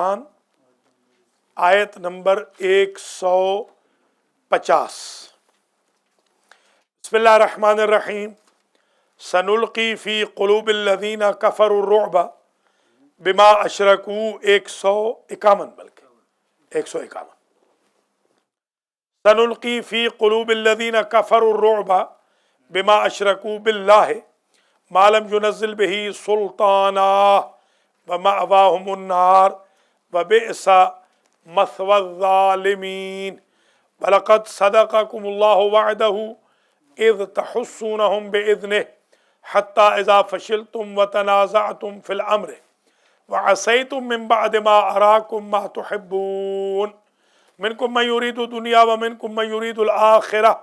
आयत नंबर 150। बिस्मिल्लाहिर्रहमानिर्रहीम। सनुल्की फ़ी क़ुलूबिल्लज़ीना कफ़रुर्रुअब बिमा अशरकू 151 बल्कि 151। सनुल्की फ़ी क़ुलूबिल्लज़ीना कफ़रुर्रुअब बिमा अशरकू बिल्लाहि मा लम युनज़्ज़िल बिही सुल्ताना व मअवाहुमुन्नार व बि'सा मस्वज़्ज़ालिमीन। वलक़द सदक़कुमुल्लाहु वअदहु इज़ तहुस्सूनहुम बिइज़निहि हत्ता इज़ा फ़शिलतुम व तनाज़अतुम फ़िल अम्रि व असैतुम मिन बअदि मा अराकुम मा तुहिब्बून मिनकुम मन युरीदु दुनिया व मिनकुम मन युरीदुल आखिरह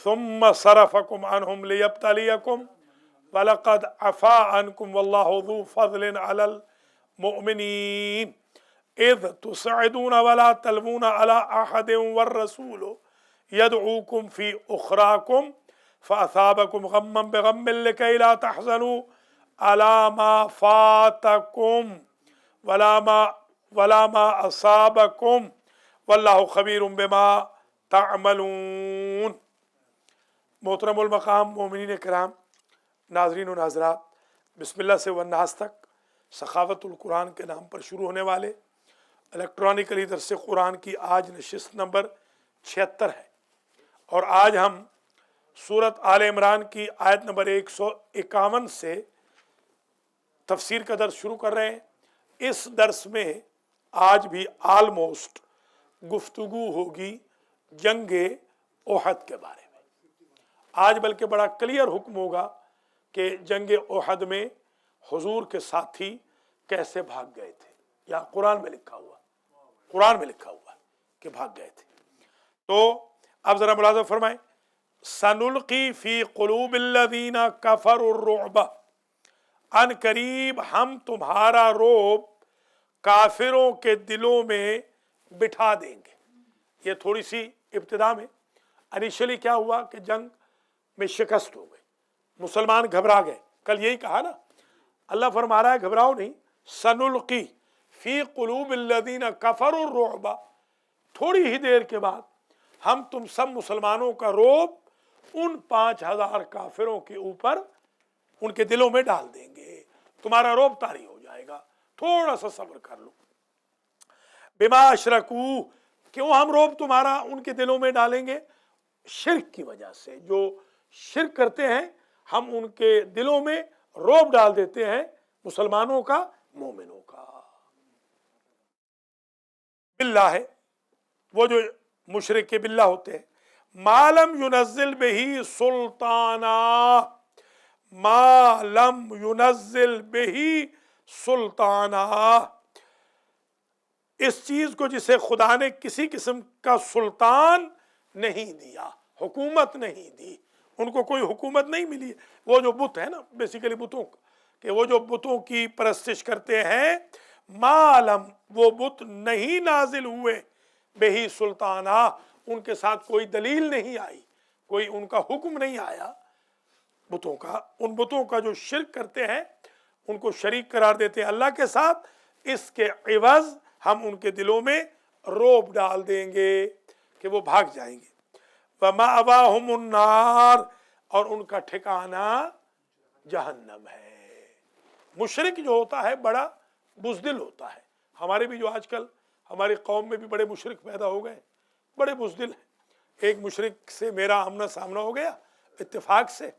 सुम्मा सरफ़कुम अन्हुम लियब्तलियकुम वलक़द अफ़ा अन्कुम वल्लाहु ज़ू फ़ज़लिन अलल मुअमिनीन इज़ तुसअदून वला तलवून अला अहदिन वर्रसूलु यदऊकुम फ़ी उख़राकुम फ़असाबकुम गम्मन बिगम्मिन लिकई ला तहज़नू अला मा फ़ातकुम वला मा असाबकुम वल्लाहु ख़बीरुम बिमा तअमलून। मोहतरमुल मक़ाम मोमिनीन किराम, नाज़रीन व नाज़रात, बिस्मिल्लाह से वन्नास तक सखावतुल कुरान के नाम पर शुरू होने वाले इलेक्ट्रॉनिकली दर्स कुरान की आज नशिस्त नंबर 76 है और आज हम सूरत आल इमरान की आयत नंबर 151 से तफसीर का दर्स शुरू कर रहे हैं। इस दर्स में आज भी आलमोस्ट गुफ्तगू होगी जंगे ओहद के बारे में। आज बल्कि बड़ा क्लियर हुक्म होगा कि जंगे ओहद में हुजूर के साथी कैसे भाग गए थे, या कुरान में लिखा हुआ कि भाग गए थे। तो अब जरा मुलाज़ा फरमाएं, सनुल्की फ़ी क़ुलूबिल्लज़ीना कफ़रुर्रुअब, अन करीब हम तुम्हारा रोब काफिरों के दिलों में बिठा देंगे। ये थोड़ी सी इब्तिदा में इनिशियली क्या हुआ कि जंग में शिकस्त हो गई, मुसलमान घबरा गए। कल यही कहा ना, अल्लाह फरमा रहा है घबराओ नहीं, सनुल्की फ़ी क़ुलूबिल्लज़ीना कफ़रुर्रुअब, थोड़ी ही देर के बाद हम तुम सब मुसलमानों का रोब उन 5000 काफिरों के ऊपर, उनके दिलों में डाल देंगे। तुम्हारा रोब तारी हो जाएगा, थोड़ा सा सब्र कर लो। बिमा अशरकू, क्यों हम रोब तुम्हारा उनके दिलों में डालेंगे? शिर्क की वजह से, जो शिर्क करते हैं हम उनके दिलों में रोब डाल देते हैं, मुसलमानों का, मोमिनों का। बिल्लाह है वो जो मुशरिक के बिल्लाह होते हैं। मालम युनज़्ज़िल बिही सुल्ताना, मालम युनज़्ज़िल बिही सुल्ताना, इस चीज को जिसे खुदा ने किसी किस्म का सुल्तान नहीं दिया, हुकूमत नहीं दी, उनको कोई हुकूमत नहीं मिली। वो जो बुत है ना, बेसिकली बुतों के, वो जो बुतों की परस्तिश करते हैं, मालम वो बुत नहीं नाजिल हुए, बेही सुल्ताना, उनके साथ कोई दलील नहीं आई, कोई उनका हुक्म नहीं आया बुतों का। उन बुतों का जो शिर्क करते हैं, उनको शरीक करार देते हैं अल्लाह के साथ, इसके इवज़ हम उनके दिलों में रोब डाल देंगे कि वो भाग जाएंगे। वमअवाहुमुन्नार, और उनका ठिकाना जहन्नम है। मुशरिक जो होता है बड़ा बुज़दिल होता है। हमारे भी जो आजकल हमारी कौम में भी बड़े मुशरिक पैदा हो गए, बड़े बुज़दिल हैं। एक मुशरिक से मेरा आमना सामना हो गया इत्तेफाक से,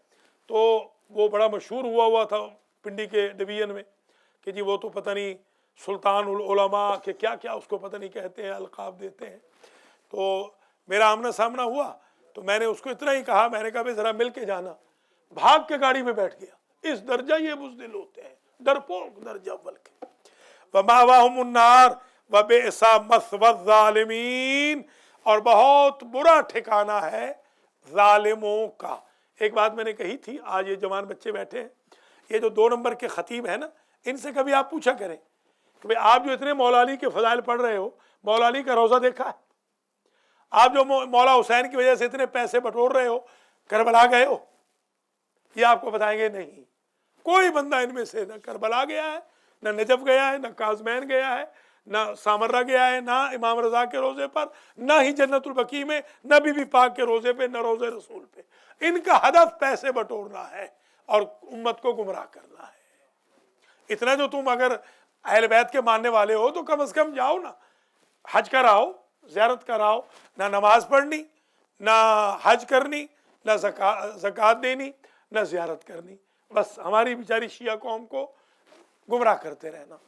तो वो बड़ा मशहूर हुआ था पिंडी के डिवीज़न में कि जी वो तो पता नहीं सुल्तानुल उलमा के क्या क्या उसको पता नहीं कहते हैं, अलकाब देते हैं। तो मेरा आमना सामना हुआ तो मैंने उसको इतना ही कहा, मैंने कहा भाई ज़रा मिल के जाना। भाग के गाड़ी में बैठ गया। इस दर्जा ये बुज़दिल होते हैं, डरपोक दर्जा। बल्कि वमावाहुमुन्नार व बिअसा मस्वज़्ज़ालिमीन, और बहुत बुरा ठिकाना है जालिमों का। एक बात मैंने कही थी, आज ये जवान बच्चे बैठे हैं, ये जो 2 नंबर के खतीब हैं ना, इनसे कभी आप पूछा करें कि भाई आप जो इतने मौला अली के फजाइल पढ़ रहे हो, मौला अली का रोज़ा देखा है? आप जो मौला हुसैन की वजह से इतने पैसे बटोर रहे हो, करबला गए हो? ये आपको बताएंगे नहीं। कोई बंदा इनमें से न करबला गया है, न नजफ गया है, न काज़मैन गया है, ना सामर्रा गया है, ना इमाम रजा के रोजे पर, ना ही जन्नतुल बकी में, ना बीबी पाक के रोजे पे, ना रोजे रसूल पे। इनका हदफ पैसे बटोरना है और उम्मत को गुमराह करना है। इतना जो तुम अगर अहले बैत के मानने वाले हो तो कम से कम जाओ ना, हज कराओ, ज़ियारत कराओ। ना नमाज पढ़नी, ना हज करनी, ना ज़कात देनी, ना ज़ियारत करनी, बस हमारी बेचारी शिया कौम को गुमराह करते रहना।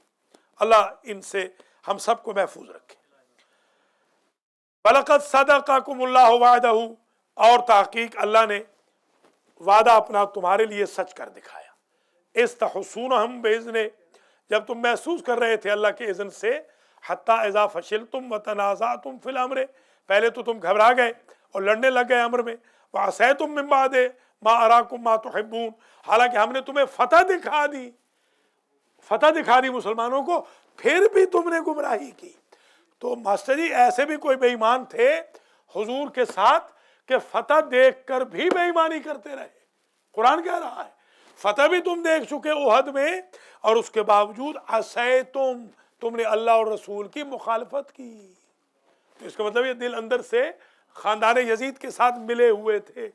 अल्लाह इनसे हम सबको महफूज रखे। वलक़द सदक़कुमुल्लाहु वअदहु, और ताक़ीक अल्लाह ने वादा अपना तुम्हारे लिए सच कर दिखाया। इस्तहुसूनहुम बिइज़्निही, जब तुम महसूस कर रहे थे अल्लाह के इज़्न से, हत्ता इज़ा फशिलतुम व तनाज़अतुम फिल अम्र, पहले तो तुम घबरा गए और लड़ने लग गए अम्र में। व असैतुम मिन बादि मा अराकुम मा तुहिब्बून, हालांकि हमने तुम्हें फतह दिखा दी मुसलमानों को, फिर भी तुमने गुमराही की। तो मास्टर जी ऐसे भी कोई बेईमान थे हुजूर के साथ कि फतह देख कर भी बेईमानी करते रहे। कुरान कह रहा है फतह भी तुम देख चुके उहद में, और उसके बावजूद तुमने अल्लाह और रसूल की मुखालफत की। तो इसका मतलब ये दिल अंदर से खानदान यजीद के साथ मिले हुए थे,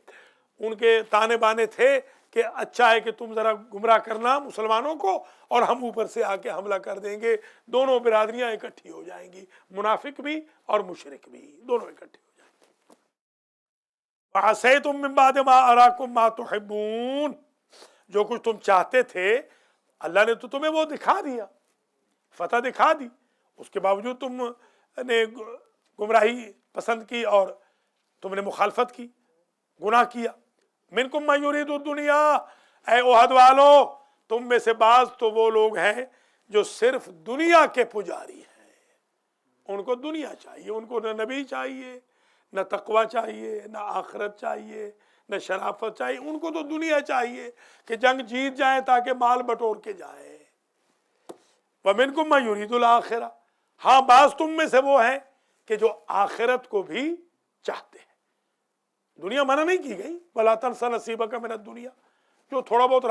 उनके ताने बाने थे कि अच्छा है कि तुम ज़रा गुमराह करना मुसलमानों को और हम ऊपर से आके हमला कर देंगे, दोनों बिरादरियां इकट्ठी हो जाएंगी, मुनाफिक भी और मुशरिक भी, दोनों इकट्ठे हो जाएंगे। वअसैतुम मिन बाद मा अराकुम मा तुहिब्बून, जो कुछ तुम चाहते थे अल्लाह ने तो तुम्हें वो दिखा दिया, फतह दिखा दी, उसके बावजूद तुमने गुमराही पसंद की और तुमने मुखालफत की, गुनाह किया। मिनकुम मन युरीदु दुनिया, ऐ ओहद वालो तुम में से बाज तो वो लोग हैं जो सिर्फ दुनिया के पुजारी हैं, उनको दुनिया चाहिए, उनको न नबी चाहिए, न तकवा चाहिए, न आखिरत चाहिए, न शराफत चाहिए, उनको तो दुनिया चाहिए कि जंग जीत जाए ताकि माल बटोर के जाए। व मिनकुम मन युरीदुल आखिरा, हाँ बाज तुम में से वो हैं कि जो आखिरत को भी चाहते हैं। दुनिया मना नहीं की गई, वला तंसा नसीबका मिनद दुनिया, जो थोड़ा बहुत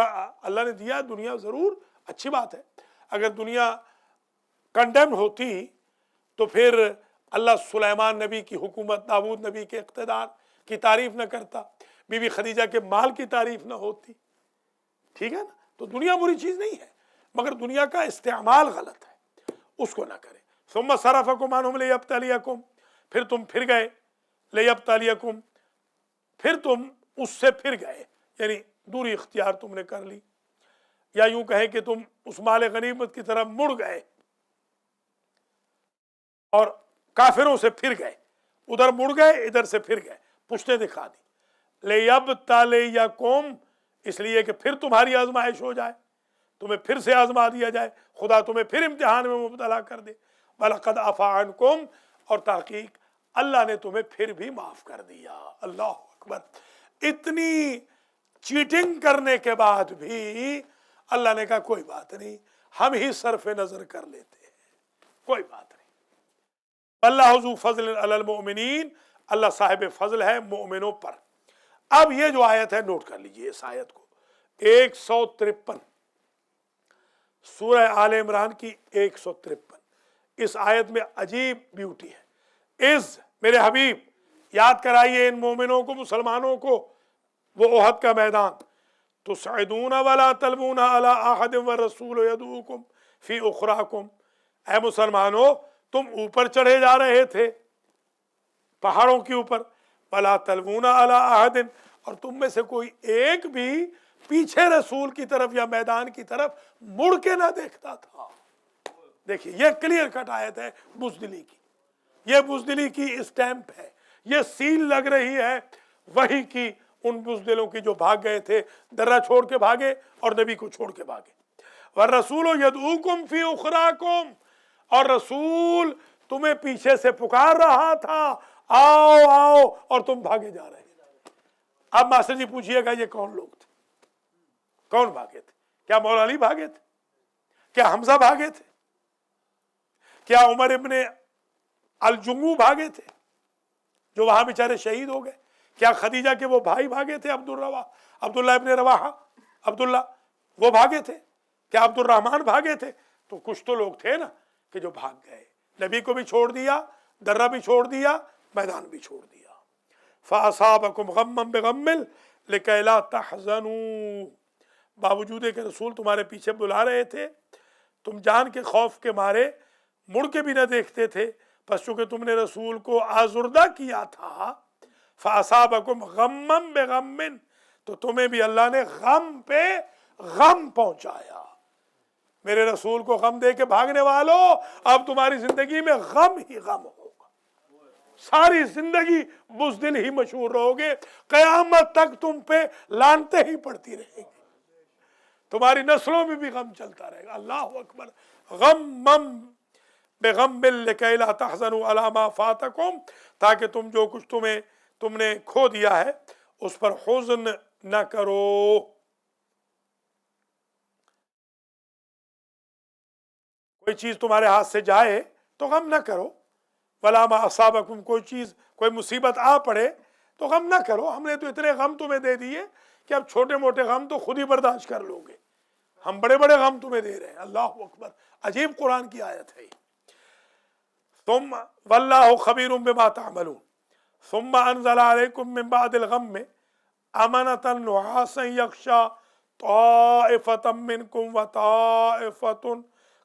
अल्लाह ने दिया दुनिया ज़रूर अच्छी बात है। अगर दुनिया कंडेम्ड होती तो फिर अल्लाह सुलेमान नबी की हुकूमत, दाऊद नबी के इक़्तिदार की तारीफ़ न करता, बीबी खदीजा के माल की तारीफ़ न होती, ठीक है ना। तो दुनिया बुरी चीज़ नहीं है, मगर दुनिया का इस्तेमाल गलत है, उसको ना करें। सुम्मा सरफ़कुम अन्हुम लियब्तलियकुम, फिर तुम फिर गए, लियब्तलियकुम, फिर तुम उससे फिर गए, यानी दूरी इख्तियार तुमने कर ली, या यूं कहें कि तुम उस माल गनीमत की तरफ मुड़ गए और काफिरों से फिर गए, उधर मुड़ गए इधर से फिर गए, पुश्तें दिखा दी। लियब्तलियकुम, इसलिए कि फिर तुम्हारी आजमाइश हो जाए, तुम्हें फिर से आजमा दिया जाए, खुदा तुम्हें फिर इम्तिहान में मुब्तला कर दे। वलक़द अफ़ा अन्कुम, और ताक़ीक अल्लाह ने तुम्हें फिर भी माफ कर दिया। अल्लाह अकबर। इतनी चीटिंग करने के बाद भी अल्लाह ने कहा कोई बात नहीं, हम ही सरफे नजर कर लेते हैं, कोई बात नहीं। अल्लाह ज़ू फ़ज़ल अलल मोमिनीन, अल्लाह साहिब फजल है मोमिनों पर। अब ये जो आयत है नोट कर लीजिए, इस आयत को 153 सूरह आले इमरान की 153, इस आयत में अजीब ब्यूटी है। इस मेरे हबीब याद कराइए इन मोमिनों को, मुसलमानों को, वो ओहद का मैदान। तुसअदूना वला तलबूना अला अहद व रसूल यदूकुम फी उखराकुम, ऐ मुसलमानों तुम ऊपर चढ़े जा रहे थे पहाड़ों के ऊपर, वला तलबूना अला अहद, और तुम में से कोई एक भी पीछे रसूल की तरफ या मैदान की तरफ मुड़ के ना देखता था। देखिए ये क्लियर कट आयत है बुज़दिली की, ये बुज़दिली की स्टैंप है, ये सील लग रही है वही की उन बुज़दिलों की जो भाग गए थे, दर्रा छोड़ के भागे और नबी को छोड़ के भागे। व रसूल यदऊकुम फी उखराकुम, और रसूल तुम्हें पीछे से पुकार रहा था आओ आओ, और तुम भागे जा रहे थे। अब मास्टर जी पूछिएगा ये कौन लोग थे, कौन भागे थे? क्या मौला अली भागे थे? क्या हमजा भागे थे? क्या उमर इब्ने अल-जुमू भागे थे जो वहां बेचारे शहीद हो गए? क्या खदीजा के वो भाई भागे थे अब्दुल्ला इब्ने रवाहा, अब्दुल्ला वो भागे थे? क्या अब्दुर्रहमान भागे थे? तो कुछ तो लोग थे ना کہ جو بھاگ गए, नबी को भी छोड़ दिया, दर्रा भी छोड़ दिया, मैदान भी छोड़ दिया. फ़असाबकुम गम्मम बिगम्मिन लिकै ला तहज़नू, बावजूद कि रसूल तुम्हारे पीछे बुला रहे थे, तुम जान के खौफ के मारे मुड़ के भी न देखते थे, बस चूंकि तुमने रसूल को आजुर्दा किया था. फ़असाबकुम गम्मम बिगम्मिन, तो तुम्हें भी अल्लाह ने गम पे गम पहुंचाया. मेरे रसूल को गम दे के भागने वालों, अब तुम्हारी जिंदगी में गम ही गम होगा, सारी जिंदगी बुज़दिल ही मशहूर रहोगे, कयामत तक तुम पे लानते ही पड़ती रहेगी, तुम्हारी नस्लों में भी गम चलता रहेगा. अल्लाह अकबर. गम्मम बेगम्मिन लिकै ला तहज़नू अला मा फ़ातकुम, ताकि तुम जो कुछ तुमने खो दिया है उस पर हुज़्न न करो. कोई चीज तुम्हारे हाथ से जाए तो गम न करो. वला मा असाबकुम, कोई चीज कोई मुसीबत आ पड़े तो गम न करो. हमने तो इतने गम तुम्हें दे दिए कि अब छोटे मोटे गम तो खुद ही बर्दाश्त कर लोगे, हम बड़े बड़े गम तुम्हें दे रहे हैं. अल्लाह अकबर. अजीब कुरान की आयत है. तुम वल्लाहु खबीरुम बिमा तअमलून सुम्मा अनज़ला अलैकुम मिन बादिल गम्मि अमनतन नुआसन यग़शा ताइफतम मिनकुम व ताइफतुन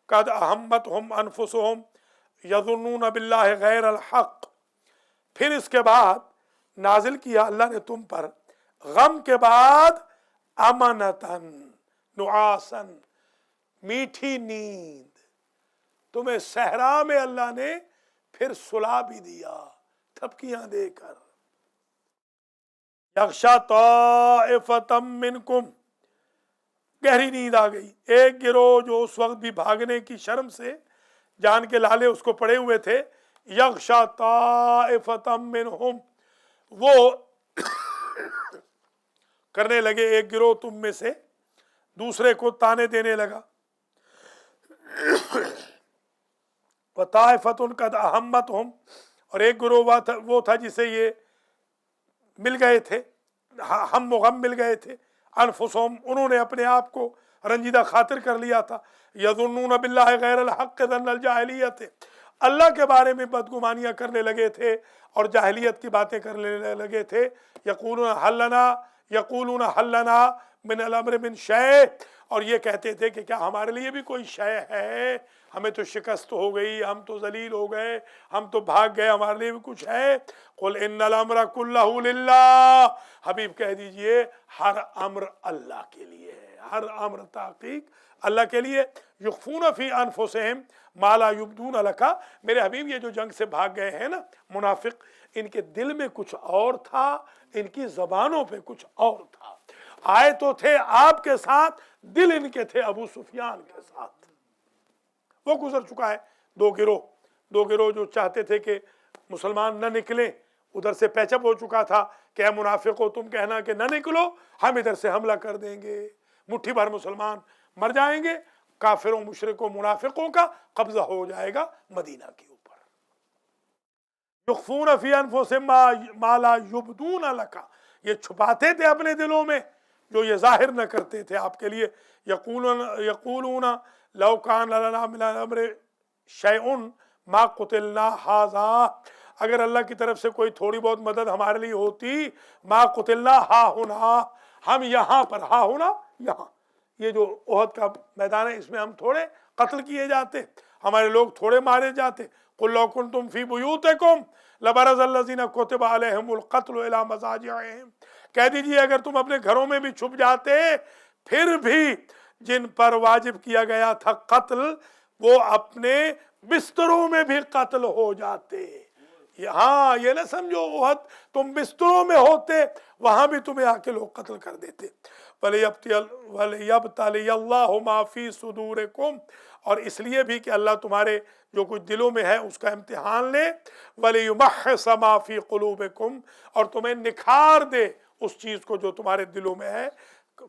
कद अहम्मतहुम अनफुसुहुम यज़ुन्नून बिल्लाहि गैरल हक़. फिर इसके बाद नाजिल किया अल्लाह ने तुम पर गम के बाद अमनतन नुआसन, मीठी नींद. तुम्हें सहरा में अल्लाह ने फिर सुला भी दिया थपकियां देकर. यग़शा ताइफतम मिनकुम, गहरी नींद आ गई. एक गिरोह जो उस वक्त भी भागने की शर्म से जान के लाले उसको पड़े हुए थे, यग़शा ताइफतम मिनहुम, वो करने लगे एक गिरोह तुम में से दूसरे को ताने देने लगा. व ताइफतुन कद अहम्मतहुम, और एक गिरोह वो था जिसे ये मिल गए थे, हम गम मिल गए थे. अनफुसुहुम, उन्होंने अपने आप को रंजीदा खातिर कर लिया था. यज़ुन्नून बिल्लाहि गैरल हक़ ज़न्नल जाहिलियत, अल्लाह के बारे में बदगुमानियां करने लगे थे और जाहिलियत की बातें करने लगे थे. यक़ूलून हल लना मिनल अम्रि मिन शै, और ये कहते थे कि क्या हमारे लिए भी कोई शय है, हमें तो शिकस्त हो गई, हम तो जलील हो गए, हम तो भाग गए, हमारे लिए भी कुछ है. कुल इन्नल अम्र कुल्लहु लिल्लाह, हबीब कह दीजिए हर अम्र अल्लाह के लिए है, हर अम्र तहकीक अल्लाह के लिए. युख्फून फी अनफुसिहिम मा ला युब्दून लका, मेरे हबीब ये जो जंग से भाग गए हैं ना मुनाफिक, इनके दिल में कुछ और था, इनकी जबानों पे कुछ और था. आए तो थे आपके साथ, दिल इनके थे अबू सुफियान के साथ. वो गुजर चुका है. दो गिरोह जो चाहते थे कि मुसलमान न निकले, उधर से पैचअप हो चुका था कि ऐ मुनाफिको तुम कहना कि न निकलो, हम इधर से हमला कर देंगे, मुट्ठी भर मुसलमान मर जाएंगे, काफिरों मुशरिकों मुनाफिकों का कब्जा हो जाएगा मदीना के ऊपर. युख्फून फी अनफुसिहिम मा ला युब्दून लका, ये छुपाते थे अपने दिलों में जो ये जाहिर न करते थे आपके लिए. यक़ूलून लौ कान लना मिनल अम्रि शैउन मा कुतिलना हाज़ा, अगर अल्लाह की तरफ से कोई थोड़ी बहुत मदद हमारे लिए होती, मा कुतिलना हा हुना, हम यहाँ पर, हा हुना यहाँ, ये जो ओहद का मैदान है इसमें हम थोड़े कत्ल किए जाते, हमारे लोग थोड़े मारे जाते. कुल लौ कुंतुम फी बुयूतिकुम लबरज़ल्लज़ीना कुतिबा अलैहिमुल क़त्लु इला मज़ाजिहिम, कह दीजिए अगर तुम अपने घरों में भी छुप जाते, फिर भी जिन पर वाजिब किया गया था कत्ल, वो अपने बिस्तरों में भी कत्ल हो जाते. हाँ, ये ना समझो ओहद तुम बिस्तरों में होते, वहां भी तुम्हें आके लोग कत्ल कर देते. वलियब्तलियल्लाहु मा फी सुदूरिकुम, और इसलिए भी कि अल्लाह तुम्हारे जो कुछ दिलों में है उसका इम्तिहान ले. वलियुमह्हिस मा फी कुलूबिकुम, और तुम्हें निखार दे उस चीज को जो तुम्हारे दिलों में है,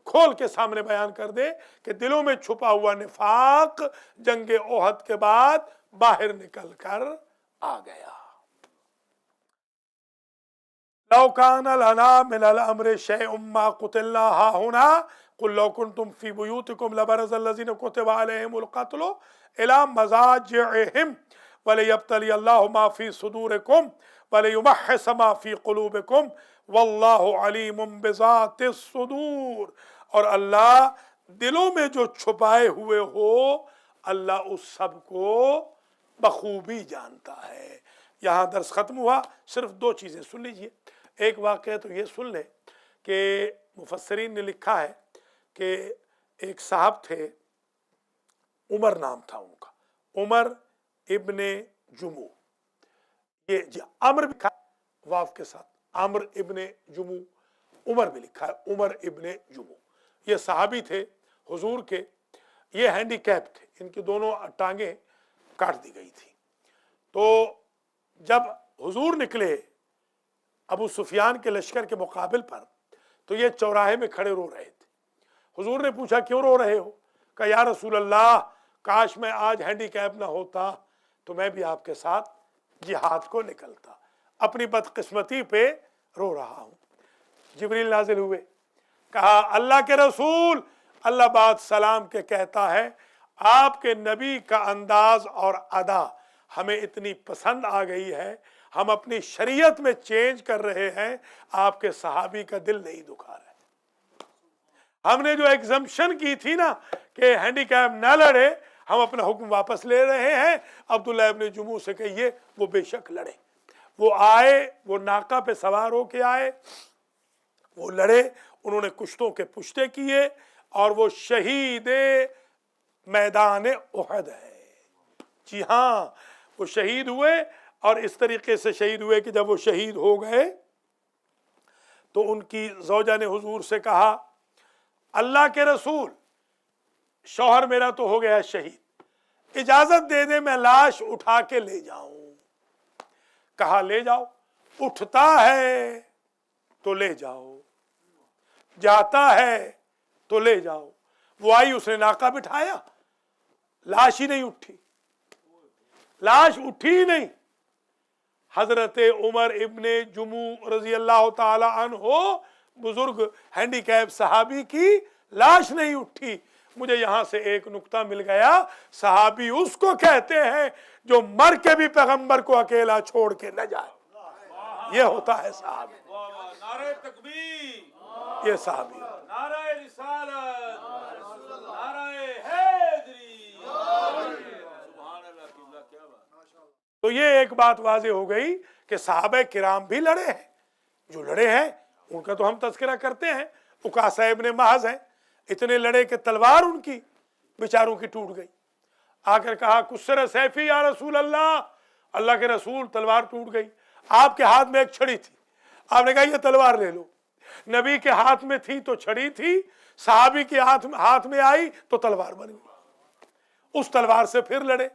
खोल के सामने बयान कर दे कि दिलों में छुपा हुआ निफाक जंगे ओहद के बाद बाहर निकल कर आ गया. लौ कान लना मिनल अम्रि शैउम मा कुतिलना हाहुना कुल लौ कुंतुम फी बुयूतिकुम लबरज़ल्लज़ीना कुतिबा अलैहिमुल क़त्लु इला मज़ाजिहिम वलियब्तली अल्लाहु मा फी सुदूरिकुम वलियुमह्हिस मा फी क़ुलूबिकुम वल्लाहु अलीमुम बिज़ातिस सुदूर। और अल्लाह दिलों में जो छुपाए हुए हो अल्लाह उस सब को बखूबी जानता है। यहाँ दर्स ख़त्म हुआ। सिर्फ दो चीज़ें सुन लीजिए। एक वाक़या तो ये सुन ले कि मुफस्सरीन ने लिखा है कि एक साहब थे, उमर नाम था उनका, उमर इब्ने जुमू, ये जी अमर भी लिखा है वाव के साथ, अमर इब्ने जुमू, उमर भी लिखा है उमर इब्ने जुमू। ये सहाबी थे हुजूर के, ये हैंडीकैप थे, इनकी दोनों टांगें काट दी गई थी। तो जब हुजूर निकले अबू सुफियान के लश्कर के मुकाबिल पर, तो ये चौराहे में खड़े रो रहे थे। हुजूर ने पूछा क्यों रो रहे हो? कहा या रसूल अल्लाह, काश मैं आज हैंडीकैप ना होता तो मैं भी आपके साथ जिहाद को निकलता, अपनी बदकिस्मती पे रो रहा हूं। जिब्रील नाजिल हुए, कहा अल्लाह के रसूल, अल्लाह बात सलाम के कहता है आपके नबी का अंदाज और अदा हमें इतनी पसंद आ गई है, हम अपनी शरीयत में चेंज कर रहे हैं, आपके सहाबी का दिल नहीं दुखा रहे। हमने जो एग्जम्पशन की थी ना कि हैंडीकैप ना लड़े, हम अपना हुक्म वापस ले रहे हैं। अब्दुल्लाह इब्ने जुमू से कहिए वो बेशक लड़े। वो आए, वो नाका पे सवार होके आए, वो लड़े, उन्होंने कुश्तों के पुश्ते किए और वो शहीद मैदान उहद है। जी हाँ, वो शहीद हुए और इस तरीके से शहीद हुए कि जब वो शहीद हो गए तो उनकी ज़ौजा ने हुजूर से कहा अल्लाह के रसूल, शौहर मेरा तो हो गया शहीद, इजाजत दे दे मैं लाश उठा के ले जाऊं। कहा ले जाओ, उठता है तो ले जाओ, जाता है तो ले जाओ। वो आई, उसने नाका बिठाया, लाश ही नहीं उठी, लाश उठी ही नहीं। हजरत उमर इब्ने जुमू रजी अल्लाह ताला अन्हो, बुजुर्ग हैंडीकैप सहाबी की लाश नहीं उठी। मुझे यहां से एक नुक्ता मिल गया, सहाबी उसको कहते हैं जो मर के भी पैगंबर को अकेला छोड़ के न जाए। ये होता है सहाबी। नारे तकबीर, ये सहाबी। नारे रिसालत, नारे हैदरी, सुभान अल्लाह, किबला क्या बात। तो ये एक बात वाज़ेह हो गई कि सहाबा किराम भी लड़े हैं। जो लड़े हैं उनका तो हम तज़किरा करते हैं, उकासा इब्ने महज़ है, इतने लड़े कि तलवार उनकी बेचारों की टूट गई। आकर कहा कुस्सर सैफी या रसूल अल्लाह, अल्लाह के रसूल तलवार टूट गई। आपके हाथ में एक छड़ी थी, आपने कहा ये तलवार ले लो। नबी के हाथ में थी तो छड़ी थी, सहाबी के हाथ में आई तो तलवार बन गई। उस तलवार से फिर लड़े।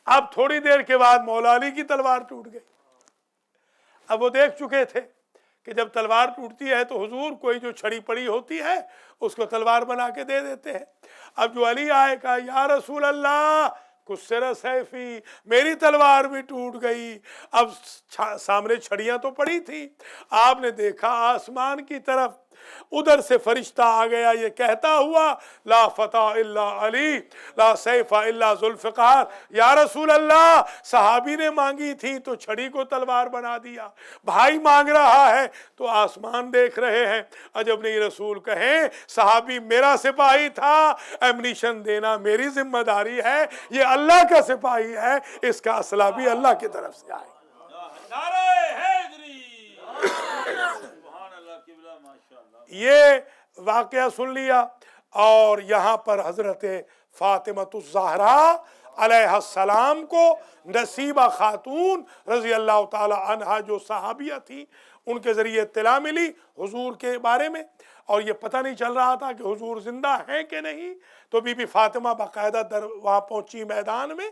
अब थोड़ी देर के बाद मौला अली की तलवार टूट गई। अब वो देख चुके थे कि जब तलवार टूटती है तो हुजूर कोई जो छड़ी पड़ी होती है उसको तलवार बना के दे देते हैं। अब जो अली आए, कहा या रसूल अल्लाह, कुस्सर सैफी, मेरी तलवार भी टूट गई। अब सामने छड़ियां तो पड़ी थी। आपने देखा आसमान की तरफ, उधर से फरिश्ता आ गया, ये कहता हुआ ला फतह इल्ला अली, ला सैफा इल्ला जुल्फ़िकार। या रसूल अल्लाह, सहाबी ने मांगी थी तो छड़ी को तलवार बना दिया, भाई मांग रहा है तो आसमान देख रहे हैं। अजब नहीं रसूल कहें सहाबी मेरा सिपाही था, एमनिशन देना मेरी जिम्मेदारी है, ये अल्लाह का सिपाही है, इसका असला भी अल्लाह की तरफ से आए। नारे हैदरी, सुभान अल्लाह, किबला माशाअल्लाह। ये वाकया सुन लिया। और यहाँ पर हजरत फातिमतुज़ ज़हरा अलैहिस्सलाम को नसीबा खातून रजी अल्लाह ताला अन्हा जो सहाबिया थी, उनके ज़रिए इत्तला मिली हुजूर के बारे में, और ये पता नहीं चल रहा था कि हुजूर जिंदा हैं कि नहीं। तो बीबी फातिमा बाकायदा वहाँ पहुँची मैदान में,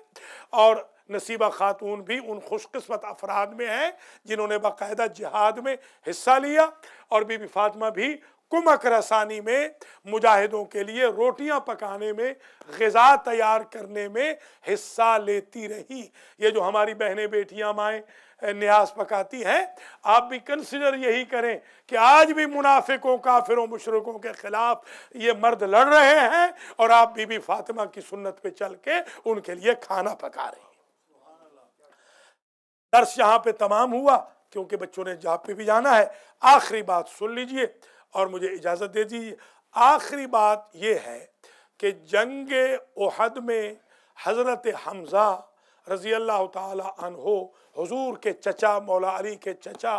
और नसीबा खातून भी उन खुशकिस्मत अफराद में हैं जिन्होंने बाकायदा जिहाद में हिस्सा लिया। और बीबी फातिमा भी कुमक रसानी में, मुजाहिदों के लिए रोटियां पकाने में, ग़िज़ा तैयार करने में हिस्सा लेती रही। ये जो हमारी बहनें बेटियां माएँ न्याज पकाती हैं, आप भी कंसिडर यही करें कि आज भी मुनाफिकों, काफिरों, मुशरिकों के खिलाफ ये मर्द लड़ रहे हैं और आप बीबी फातिमा की सुन्नत पे चल के उनके लिए खाना पका रही हैं। दर्स यहाँ पे तमाम हुआ, क्योंकि बच्चों ने जॉब पे भी जाना है। आखिरी बात सुन लीजिए और मुझे इजाज़त दे दीजिए। आखिरी बात ये है कि जंगे उहद में हज़रत हमज़ा रज़ी अल्लाह ताला अन्हो, हुजूर के चचा, मौला अली के चचा,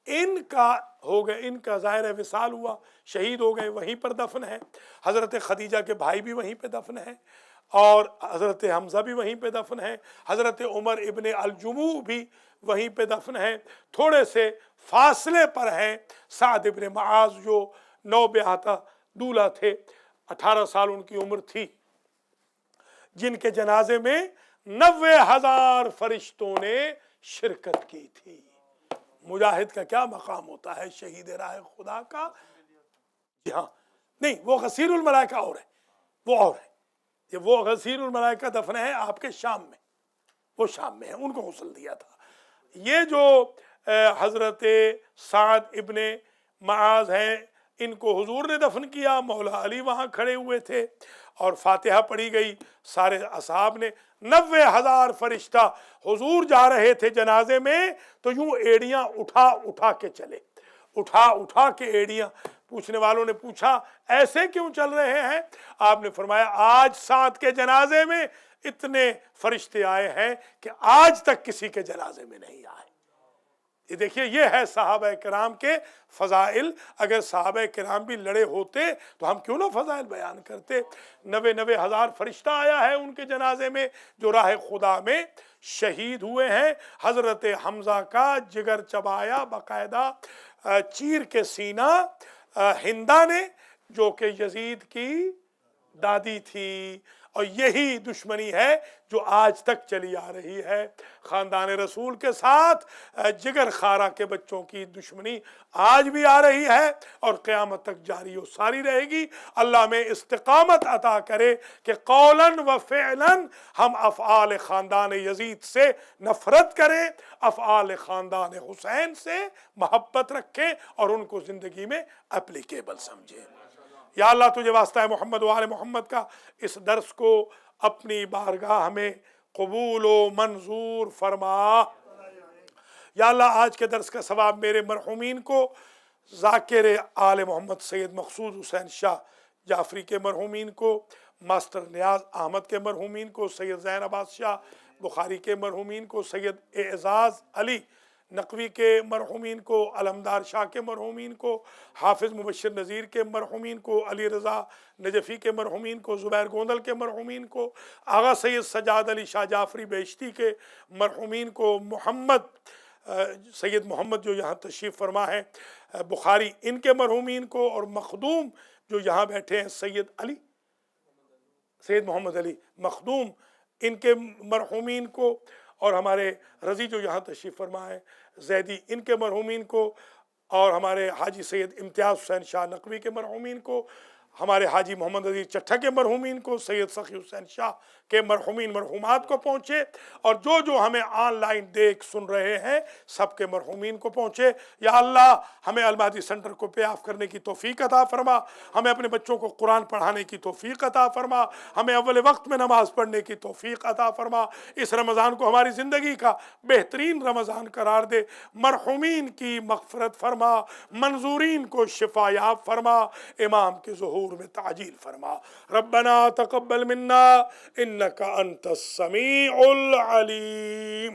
इनका ज़ाहिर विसाल हुआ, शहीद हो गए, वहीं पर दफन है। हज़रत खदीजा के भाई भी वहीं पे दफन है और हज़रत हमज़ा भी वहीं पे दफन है। हज़रत उमर इब्ने अलजुमू भी वहीं पे दफन है। थोड़े से फासले पर हैं साद इब्ने मुआज़, जो नौब्याहता दूल्हा थे, 18 साल उनकी उम्र थी, जिनके जनाजे में 90,000 फरिश्तों ने शिरकत की थी। मुजाहिद का क्या मकाम होता है, शहीद राह खुदा का। जी हाँ, नहीं, वो गसीरुल मलाइका और है, वो और है। ये वो गसीरुल मलाइका दफन है आपके शाम में, वो शाम में है, उनको गुस्ल दिया था। ये जो हज़रत साद इब्ने मुआज़ हैं, इनको हुजूर ने दफन किया, मौला अली वहाँ खड़े हुए थे और फातिहा पढ़ी गई सारे असहाब ने। 90,000 फरिश्ता, हुजूर जा रहे थे जनाजे में तो यूं एड़ियां उठा उठा के चले, उठा उठा के एड़ियां। पूछने वालों ने पूछा ऐसे क्यों चल रहे हैं? आपने फरमाया आज साद के जनाजे में इतने फरिश्ते आए हैं कि आज तक किसी के जनाजे में नहीं आए। ये देखिए, ये है सहाबा किराम के फ़ज़ाइल। अगर सहाबा किराम भी लड़े होते तो हम क्यों ना फ़ज़ाइल बयान करते। 90,000 फरिश्ता आया है उनके जनाजे में, जो राह खुदा में शहीद हुए हैं। हज़रत हमज़ा का जिगर चबाया बाकायदा, चीर के सीना हिंदा ने, जो कि यजीद की दादी थी। और यही दुश्मनी है जो आज तक चली आ रही है। ख़ानदान रसूल के साथ जिगर खारा के बच्चों की दुश्मनी आज भी आ रही है और क़यामत तक जारी और सारी रहेगी। अल्लाह में इस्तिक़ामत अता करे कि कौलन व फ़िअलन हम अफ़आल ख़ानदान यजीद से नफ़रत करें, अफ़आल ख़ानदान हुसैन से मोहब्बत रखें और उनको ज़िंदगी में एप्लीकेबल समझें। या अल्लाह तुझे वास्ता है मोहम्मद वाले मोहम्मद का इस दर्स को अपनी बारगाह में कबूल व मंजूर फरमा। या अल्लाह आज के दर्स का सवाब मेरे मरहुमीन को, ज़ाकिर आले मोहम्मद सैयद मकसूद हुसैन शाह जाफरी के मरहुमीन को, मास्टर नियाज अहमद के मरहुमीन को, सैयद ज़ैन अब्बास शाह बुखारी के मरहुमीन को, सैयद एजाज़ अली नकवी के मरहुमीन को, अलमदार शाह के मरहुमीन को, हाफिज़ मुबश्शिर नज़ीर के मरहुमीन को, अली रज़ा नजफ़ी के मरहुमीन को, ज़ुबैर गोंदल के मरहुमीन को, आगा सैयद सजाद अली शाह जाफरी बेहश्ती के मरहुमीन को, मोहम्मद सैयद मोहम्मद जो यहाँ तशरीफ़ फरमा है बुखारी, इनके मरहुमीन को, और मखदूम जो यहाँ बैठे हैं सैयद मोहम्मद अली मखदूम, इनके मरहुमीन को, और हमारे रज़ी जो यहाँ तशरीफ़ फरमा है ज़ैदी, इनके मरहुमीन को, और हमारे हाजी सैयद इम्तियाज़ हुसैन शाह नकवी के मरहुमीन को, हमारे हाजी मोहम्मद अज़ीज़ चट्ठा के मरहुमीन को, सैयद सखी हुसैन शाह के मरहुमीन मरहुमात को पहुँचे, और जो जो हमें ऑनलाइन देख सुन रहे हैं सब के मरहुमीन को पहुँचे। या अल्लाह हमें अलमहदी सेंटर को पे ऑफ करने की तौफीक अता फरमा, हमें अपने बच्चों को कुरान पढ़ाने की तौफीक अता फरमा, हमें अव्वल वक्त में नमाज पढ़ने की तौफीक अता फरमा। इस रमज़ान को हमारी ज़िंदगी का बेहतरीन रमज़ान करार दे। मरहुमीन की मग़फ़िरत फरमा, मंजूरीन को शिफायाब फरमा, इमाम के ज़ुहूर में ताजील फरमा। रब्बना तक़ब्बल मिन्ना इन्नका अंतस समीउल अलीम।